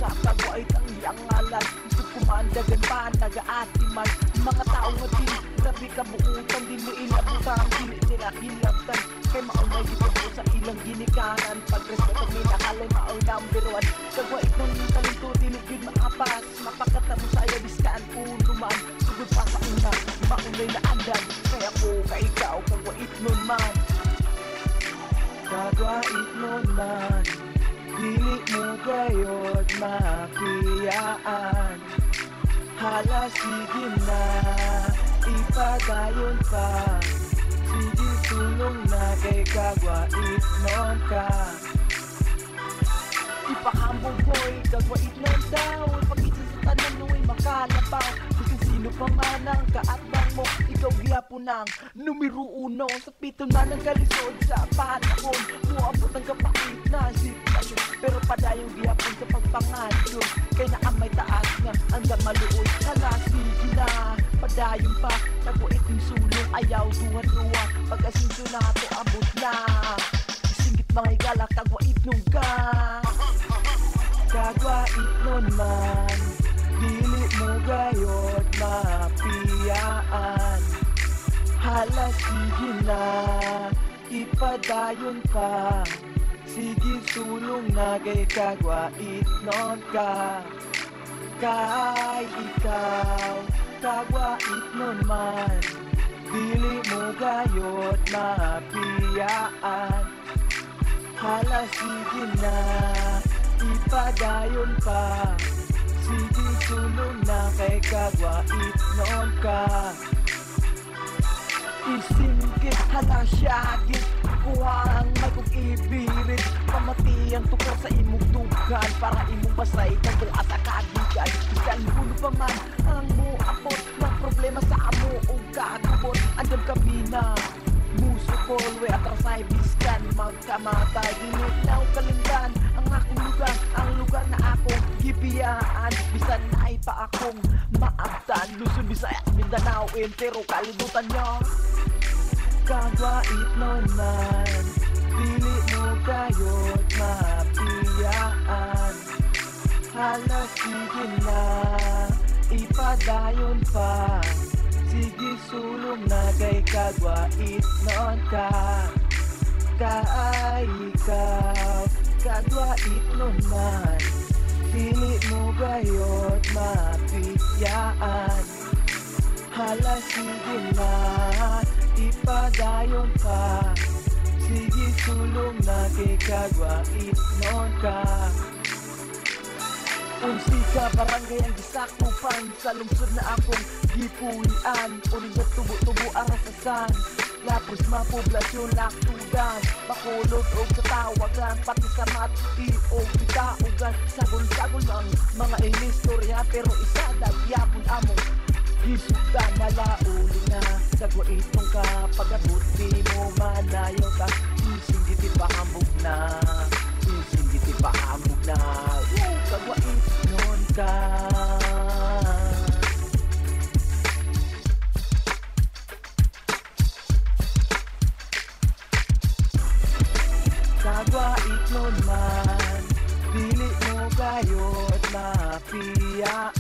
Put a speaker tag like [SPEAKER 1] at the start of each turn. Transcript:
[SPEAKER 1] nga kagwait ang iyang ngalan. Gusto kumandagan pa, nagaatiman mga tao nga din, grabe kabuutan. Di mo inabutan, dili nila hilabtan. Kay maunay dito po sa ilang ginikanan. Pagrespeto minakalay maoy number one. Kagwait ng talento, dili yun maapas. Mapakatamo sa'yo, biskaan uluman. Sugod pa sa una, maunay na andan. Kaya ko ka ikaw, kagwait nun man. Kagwait nun man, dili mo gayod mapiyaan. Hala sige na, ipadayon pa. Sige sulong na kay kagwait nun ka. Ipahambog boy, kagwait nun daw. Pag-isa sa tanan mo'y makalabaw. Kasi sino pa man ang kaatbang mo, ikaw gihapon ang numero uno. Sa pito na ng kalisod sa panahon, muabot ang kapakit na sitwasyon. Pero padayong gihapon sa pagpangasyon. Kaya na ang may taas nga hanggang maluoy. Hala sige na, padayon pa. Kagwait yung sulong, ayaw duwa-duwa. Pag-asinso na to abot na. Isingit mga igala, kagwait nung ka. Kagwait nun man, dili mo gayod mapiyaan. Hala sige na, ipadayon pa. Sige sulong na kay kagwait nun ka. Kay ikaw, kagwait nun man, dili mo gayod mapiyaan. Hala sige na, ipadayon pa. Sige sulong na kay kagwait nun ka. Isingkit, hala syagit, kuha ang may kong ibirit. Pamati ang tukar sa imong dugan, para imong basay kagong asa kagigan. Isang gulo pa man ang muapot na problema sa amo o kagubot. Andam kami na musukol, we atrasay biskan. Magkamatay, dinutnaw kalindan ang akong lugar, ang lugar na akong gibiyaan. Bisan na ay pa akong maabtan, Luzon, Visayas, Mindanao, pero kalibutan nyo. Kagwait nun man, dili mo gayod mapiyaan. Hala sige na, ipadayon pa. Sige sulong na kay kagwait nun ka. Kay ikaw, kagwait nun man, dili mo gayod mapiyaan. Hala sige na, ipadayon pa. Sige sulong na kay kagwait nun ka. Unsi ka barangay ang gisakupan sa lungsod na akong gipulian. Uling sa tubo-tubo arasasan, lapos mapoblasyon laktudan. Bakulod o sa tawagan, pati sa mati o bitaugan. Sagol-sagol ang mga inistorya, pero isa dagyapon among gisugdan. Nalauli na kagwait nung ka, pag-abot di mo manayaw ka. Ising diti pa hambog na, ising diti pa hambog na. Kagwait nun ka. Kagwait nun man, dili mo gayod mapiyaan.